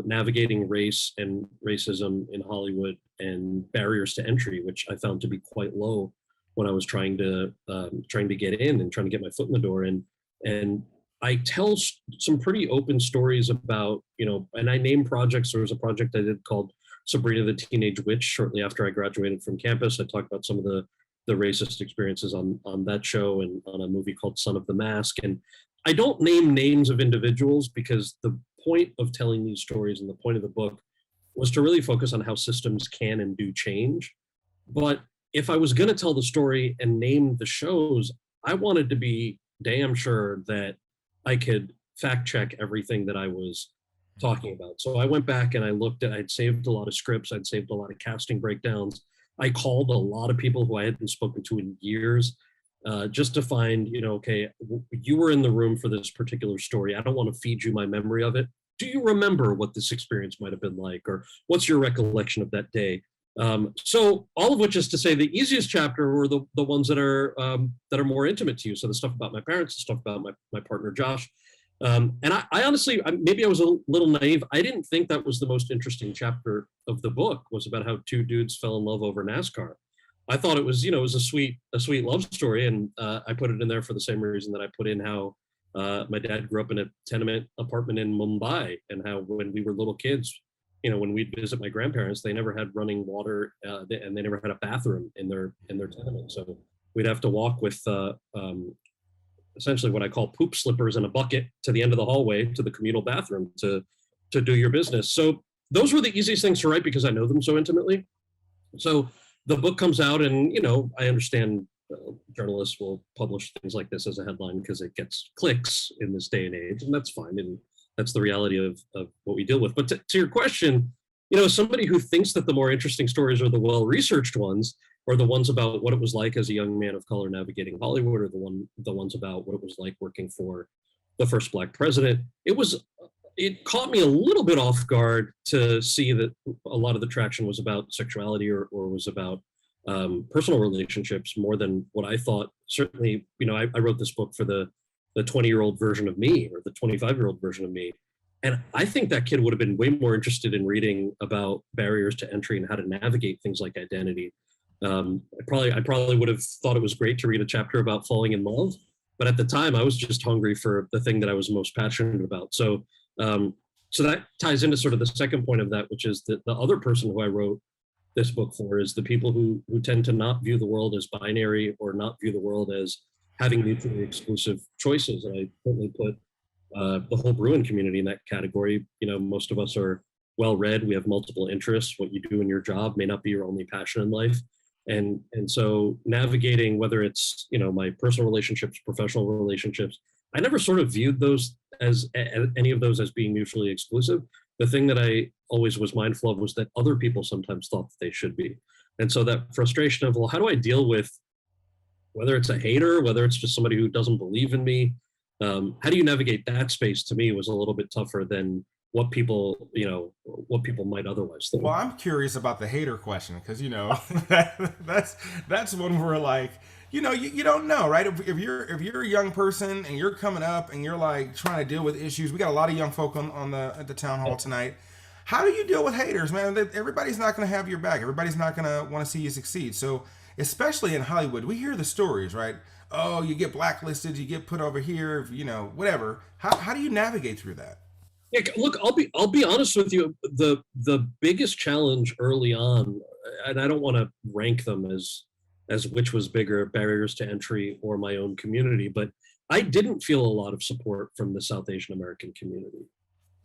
navigating race and racism in Hollywood and barriers to entry, which I found to be quite low when I was trying to get in and trying to get my foot in the door. And I tell some pretty open stories about, and I name projects. There was a project I did called Sabrina the Teenage Witch shortly after I graduated from campus. I talked about some of the racist experiences on that show and on a movie called Son of the Mask. And I don't name names of individuals because the point of telling these stories and the point of the book was to really focus on how systems can and do change. But if I was going to tell the story and name the shows, I wanted to be damn sure that I could fact check everything that I was talking about. So I went back and I'd saved a lot of scripts. I'd saved a lot of casting breakdowns. I called a lot of people who I hadn't spoken to in years, just to find, okay, you were in the room for this particular story. I don't want to feed you my memory of it. Do you remember what this experience might have been like? Or what's your recollection of that day? So all of which is to say the easiest chapter were the ones that are more intimate to you. So the stuff about my parents, the stuff about my partner, Josh. And I honestly, maybe I was a little naive. I didn't think that was the most interesting chapter of the book, was about how two dudes fell in love over NASCAR. I thought it was, it was a sweet love story. And I put it in there for the same reason that I put in how my dad grew up in a tenement apartment in Mumbai, and how when we were little kids, when we'd visit my grandparents, they never had running water, and they never had a bathroom in their tenement. So we'd have to walk with essentially what I call poop slippers and a bucket to the end of the hallway to the communal bathroom to do your business. So those were the easiest things to write because I know them so intimately. So the book comes out, and I understand journalists will publish things like this as a headline because it gets clicks in this day and age, and that's fine. And that's the reality of what we deal with. But to your question, somebody who thinks that the more interesting stories are the well-researched ones, or the ones about what it was like as a young man of color navigating Hollywood, or the ones about what it was like working for the first Black president, it caught me a little bit off guard to see that a lot of the traction was about sexuality or was about personal relationships more than what I thought. Certainly, I wrote this book for the 20-year-old version of me, or the 25-year-old version of me. And I think that kid would have been way more interested in reading about barriers to entry and how to navigate things like identity. I probably would have thought it was great to read a chapter about falling in love, but at the time I was just hungry for the thing that I was most passionate about. So So that ties into sort of the second point of that, which is that the other person who I wrote this book for is the people who tend to not view the world as binary or not view the world as having mutually exclusive choices. And I certainly put the whole Bruin community in that category. You know, most of us are well read. We have multiple interests. What you do in your job may not be your only passion in life. And so navigating, whether it's, you know, my personal relationships, professional relationships, I never sort of viewed those as any of those as being mutually exclusive. The thing that I always was mindful of was that other people sometimes thought that they should be. And so that frustration of, well, how do I deal with whether it's a hater, whether it's just somebody who doesn't believe in me? How do you navigate that space, to me, was a little bit tougher than what people, you know, what people might otherwise think. Well, I'm curious about the hater question because, you know, that's one where, like, you know, you don't know, right? If you're a young person and you're coming up and you're like trying to deal with issues, we got a lot of young folk at the town hall tonight. How do you deal with haters, man? Everybody's not going to have your back. Everybody's not going to want to see you succeed. So, especially in Hollywood, we hear the stories, right? Oh, you get blacklisted, you get put over here, you know, whatever. How do you navigate through that? Yeah, look, I'll be honest with you. The biggest challenge early on, and I don't want to rank them as which was bigger, barriers to entry or my own community, but I didn't feel a lot of support from the South Asian American community.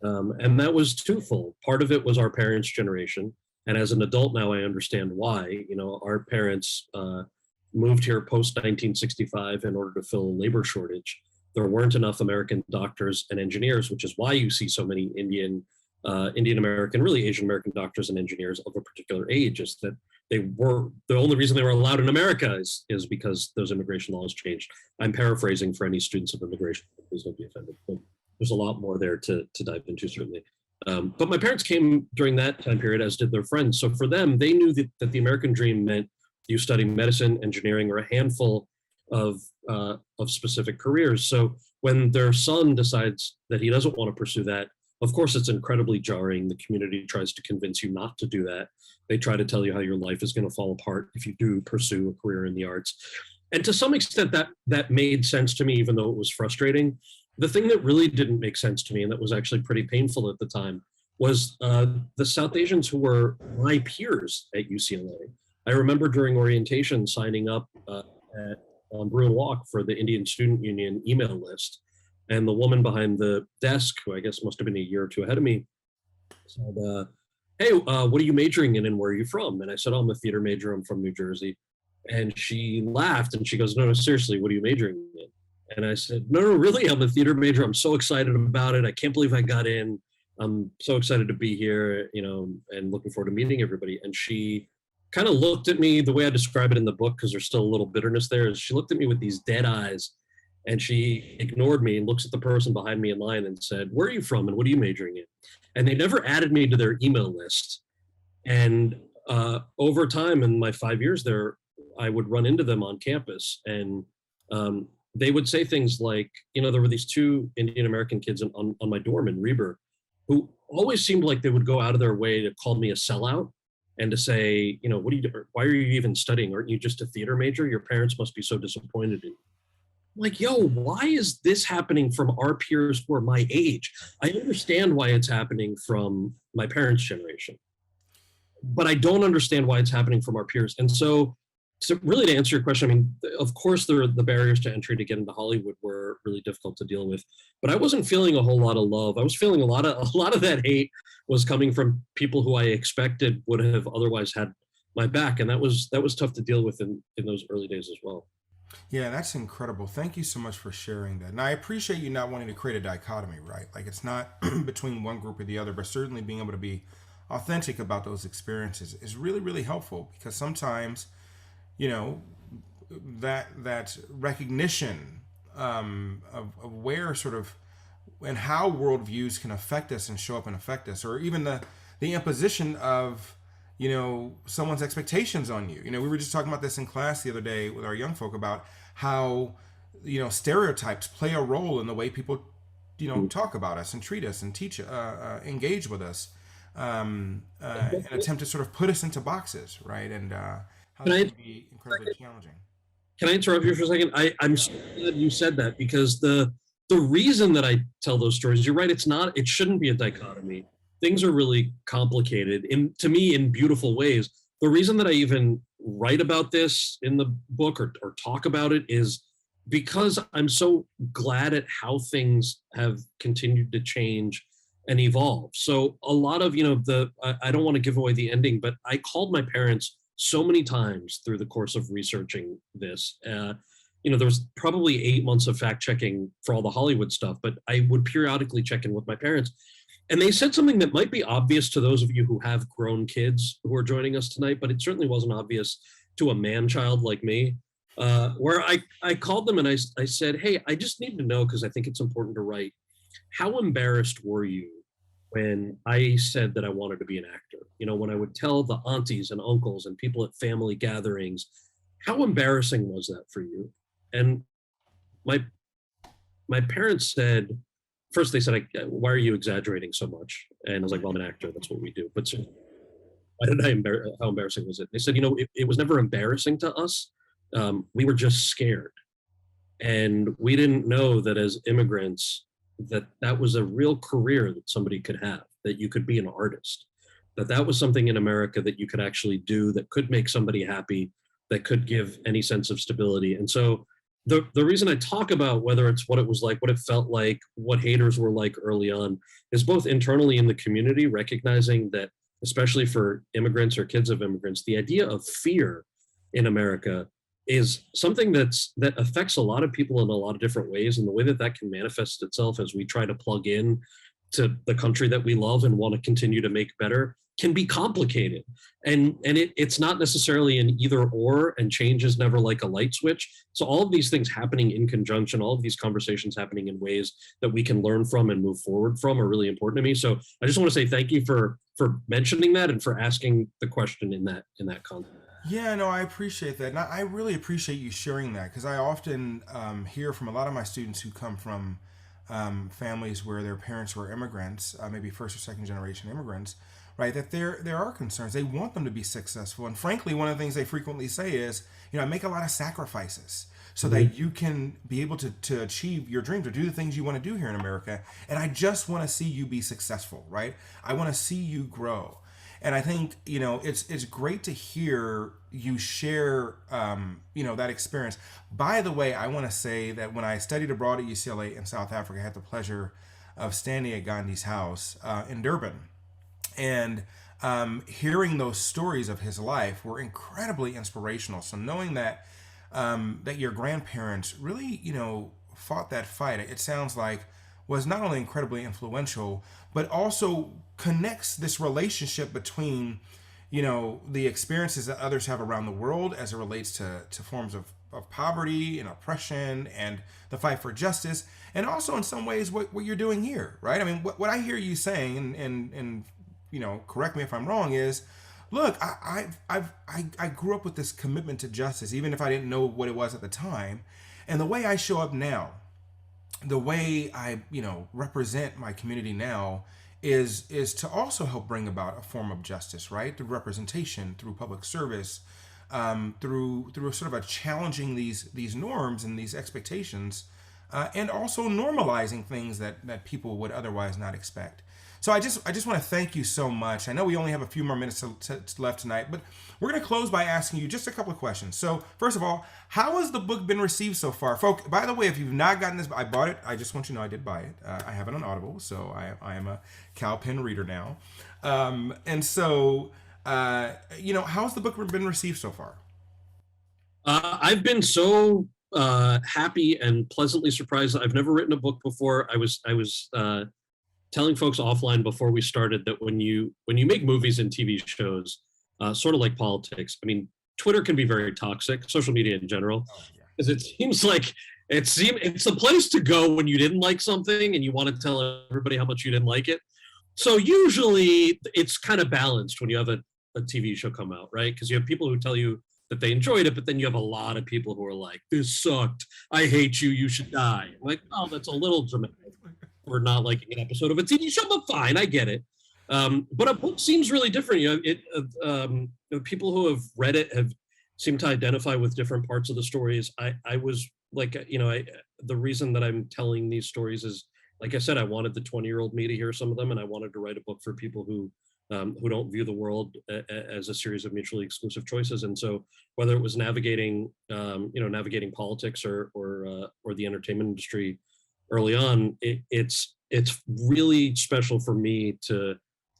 And that was twofold. Part of it was our parents' generation. And as an adult now, I understand why. You know, our parents moved here post 1965 in order to fill a labor shortage. There weren't enough American doctors and engineers, which is why you see so many Indian American, really Asian American doctors and engineers of a particular age. Is that they were the only reason they were allowed in America is because those immigration laws changed. I'm paraphrasing for any students of immigration, please don't be offended. But there's a lot more there to dive into, certainly. But my parents came during that time period, as did their friends. So for them, they knew that the American dream meant you study medicine, engineering, or a handful of specific careers. So when their son decides that he doesn't want to pursue that, of course, it's incredibly jarring. The community tries to convince you not to do that. They try to tell you how your life is going to fall apart if you do pursue a career in the arts. And to some extent, that made sense to me, even though it was frustrating. The thing that really didn't make sense to me, and that was actually pretty painful at the time, was the South Asians who were my peers at UCLA. I remember during orientation signing up on Bruin Walk for the Indian Student Union email list. And the woman behind the desk, who I guess must have been a year or two ahead of me, said, hey, what are you majoring in and where are you from? And I said, oh, I'm a theater major, I'm from New Jersey. And she laughed and she goes, no, seriously, what are you majoring in? And I said, no, really, I'm a theater major. I'm so excited about it. I can't believe I got in. I'm so excited to be here, you know, and looking forward to meeting everybody. And she kind of looked at me the way I describe it in the book, because there's still a little bitterness there, is she looked at me with these dead eyes and she ignored me and looks at the person behind me in line and said, where are you from and what are you majoring in? And they never added me to their email list. And over time, in my 5 years there, I would run into them on campus and they would say things like, you know, there were these two Indian American kids on my dorm in Reber who always seemed like they would go out of their way to call me a sellout and to say, you know, what are you doing? Why are you even studying? Aren't you just a theater major? Your parents must be so disappointed in you. I'm like, yo, why is this happening from our peers who are my age? I understand why it's happening from my parents' generation, but I don't understand why it's happening from our peers. And so really to answer your question, I mean, of course, the barriers to entry to get into Hollywood were really difficult to deal with, but I wasn't feeling a whole lot of love. I was feeling a lot of that hate was coming from people who I expected would have otherwise had my back, and that was tough to deal with in those early days as well. Yeah, that's incredible. Thank you so much for sharing that. And I appreciate you not wanting to create a dichotomy, right? Like it's not between one group or the other, but certainly being able to be authentic about those experiences is really, really helpful, because sometimes, you know, that recognition of where sort of and how worldviews can affect us and show up and affect us, or even the imposition of, you know, someone's expectations on you. You know, we were just talking about this in class the other day with our young folk about how, you know, stereotypes play a role in the way people, you know, talk about us and treat us and teach, engage with us, and attempt to sort of put us into boxes, right? And how that can be incredibly challenging. Can I interrupt you for a second? I'm so glad you said that, because the the reason that I tell those stories, you're right, it shouldn't be a dichotomy. Things are really complicated to me in beautiful ways. The reason that I even write about this in the book or talk about it is because I'm so glad at how things have continued to change and evolve. So a lot of, I don't want to give away the ending, but I called my parents so many times through the course of researching this. There was probably 8 months of fact checking for all the Hollywood stuff, but I would periodically check in with my parents. And they said something that might be obvious to those of you who have grown kids who are joining us tonight, but it certainly wasn't obvious to a man-child like me, where I called them and I said, hey, I just need to know, because I think it's important to write, how embarrassed were you when I said that I wanted to be an actor? When I would tell the aunties and uncles and people at family gatherings, how embarrassing was that for you? And my parents said, first they said, why are you exaggerating so much? And I was like, well, I'm an actor, that's what we do. But so, how embarrassing was it? They said, it was never embarrassing to us. We were just scared. And we didn't know that as immigrants, that was a real career that somebody could have, that you could be an artist, that was something in America that you could actually do, that could make somebody happy, that could give any sense of stability. And so the reason I talk about whether it's what it was like, what it felt like, what haters were like early on, is both internally in the community, recognizing that, especially for immigrants or kids of immigrants, the idea of fear in America is something that affects a lot of people in a lot of different ways. And the way that can manifest itself as we try to plug in to the country that we love and want to continue to make better can be complicated. And it's not necessarily an either or, and change is never like a light switch. So all of these things happening in conjunction, all of these conversations happening in ways that we can learn from and move forward from are really important to me. So I just want to say thank you for mentioning that and for asking the question in that context. Yeah, no, I appreciate that. And I really appreciate you sharing that, because I often hear from a lot of my students who come from families where their parents were immigrants, maybe first or second generation immigrants, right? That there are concerns. They want them to be successful. And frankly, one of the things they frequently say is, I make a lot of sacrifices so that you can be able to achieve your dreams or do the things you want to do here in America. And I just want to see you be successful, right? I want to see you grow. And I think, it's great to hear you share, that experience. By the way, I want to say that when I studied abroad at UCLA in South Africa, I had the pleasure of standing at Gandhi's house in Durban. And hearing those stories of his life were incredibly inspirational. So knowing that your grandparents really, fought that fight, it sounds like, was not only incredibly influential, but also connects this relationship between, the experiences that others have around the world as it relates to forms of poverty and oppression and the fight for justice, and also in some ways what you're doing here, right? I mean, what I hear you saying, and correct me if I'm wrong, is, look, I grew up with this commitment to justice, even if I didn't know what it was at the time, and the way I show up now, the way I, represent my community now is to also help bring about a form of justice, right? Through representation, through public service, through sort of a challenging these norms and these expectations, and also normalizing things that people would otherwise not expect. So I just want to thank you so much. I know we only have a few more minutes left tonight, but we're going to close by asking you just a couple of questions. So first of all, how has the book been received so far? Folks, by the way, if you've not gotten this, I bought it. I just want you to know I did buy it. I have it on Audible, so I am a Kal Penn reader now. And so, how's the book been received so far? I've been so happy and pleasantly surprised. I've never written a book before. I was telling folks offline before we started that when you make movies and TV shows, sort of like politics, I mean, Twitter can be very toxic, social media in general, because it seems like it's a place to go when you didn't like something and you want to tell everybody how much you didn't like it. So usually it's kind of balanced when you have a TV show come out, right? Because you have people who tell you that they enjoyed it, but then you have a lot of people who are like, this sucked, I hate you, you should die. I'm like, oh, that's a little dramatic for not liking an episode of a TV show, but fine, I get it. But a book seems really different. People who have read it have seemed to identify with different parts of the stories. I was like, the reason that I'm telling these stories is, like I said, I wanted the 20-year-old me to hear some of them, and I wanted to write a book for people who don't view the world as a series of mutually exclusive choices. And so, whether it was navigating politics or the entertainment industry early on, it's really special for me to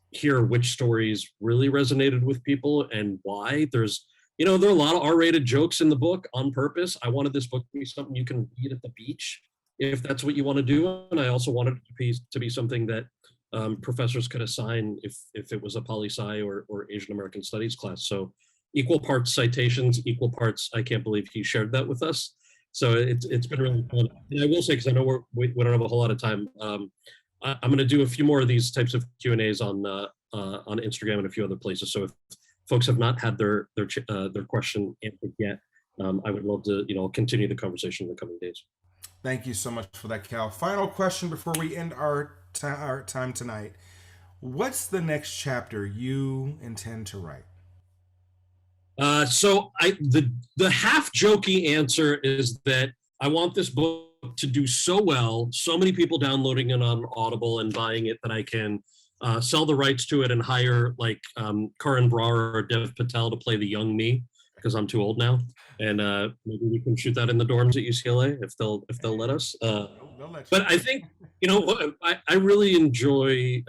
hear which stories really resonated with people and why. There are a lot of R-rated jokes in the book on purpose. I wanted this book to be something you can read at the beach if that's what you want to do, and I also wanted it to be something that professors could assign if it was a poli-sci or Asian American Studies class. So equal parts citations, equal parts. I can't believe he shared that with us. So it's been really fun. And I will say, because I know we don't have a whole lot of time, I'm going to do a few more of these types of Q&As on Instagram and a few other places. So if folks have not had their question answered yet, I would love to continue the conversation in the coming days. Thank you so much for that, Cal. Final question before we end our time tonight. What's the next chapter you intend to write? So the half jokey answer is that I want this book to do so well, so many people downloading it on Audible and buying it, that I can sell the rights to it and hire like Karan Brar or Dev Patel to play the young me, because I'm too old now. And maybe we can shoot that in the dorms at UCLA if they'll let us. But I think I really enjoy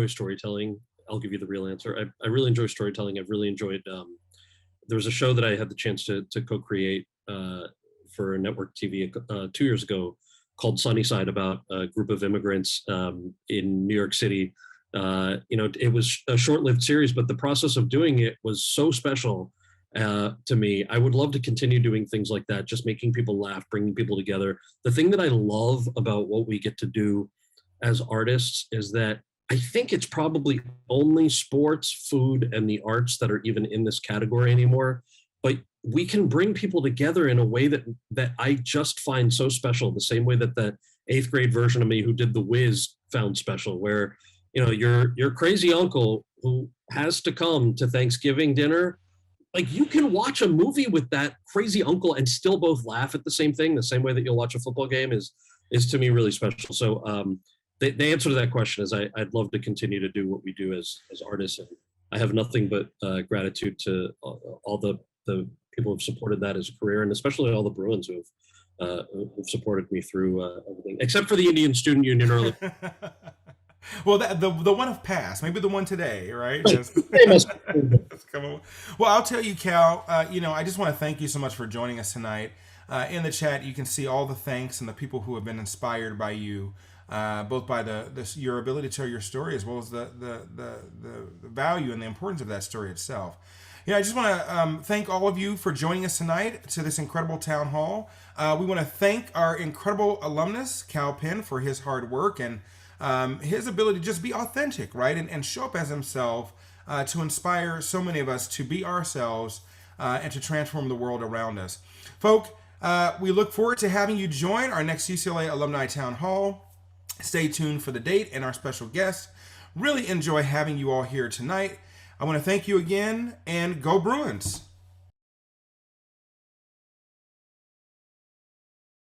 storytelling. I'll give you the real answer. I really enjoy storytelling. I've really enjoyed. There was a show that I had the chance to co-create for network TV 2 years ago called Sunnyside, about a group of immigrants in New York City. It was a short-lived series, but the process of doing it was so special to me. I would love to continue doing things like that, just making people laugh, bringing people together. The thing that I love about what we get to do as artists is that I think it's probably only sports, food, and the arts that are even in this category anymore. But we can bring people together in a way that I just find so special, the same way that the 8th grade version of me who did The Wiz found special, where your crazy uncle who has to come to Thanksgiving dinner, like, you can watch a movie with that crazy uncle and still both laugh at the same thing, the same way that you'll watch a football game is to me really special. So the answer to that question is I'd love to continue to do what we do as artists. And I have nothing but gratitude to all the people who've supported that as a career, and especially all the Bruins who've supported me through everything, except for the Indian Student Union early. Well, the one of past, maybe the one today, right? Well, I'll tell you, Cal, I just want to thank you so much for joining us tonight. In the chat, you can see all the thanks and the people who have been inspired by you, both by your ability to tell your story, as well as the value and the importance of that story itself. I just want to thank all of you for joining us tonight to this incredible town hall. We want to thank our incredible alumnus, Kal Penn, for his hard work and his ability to just be authentic, right? And show up as himself to inspire so many of us to be ourselves and to transform the world around us. Folk, we look forward to having you join our next UCLA Alumni Town Hall. Stay tuned for the date and our special guest. Really enjoy having you all here tonight. I want to thank you again, and go Bruins!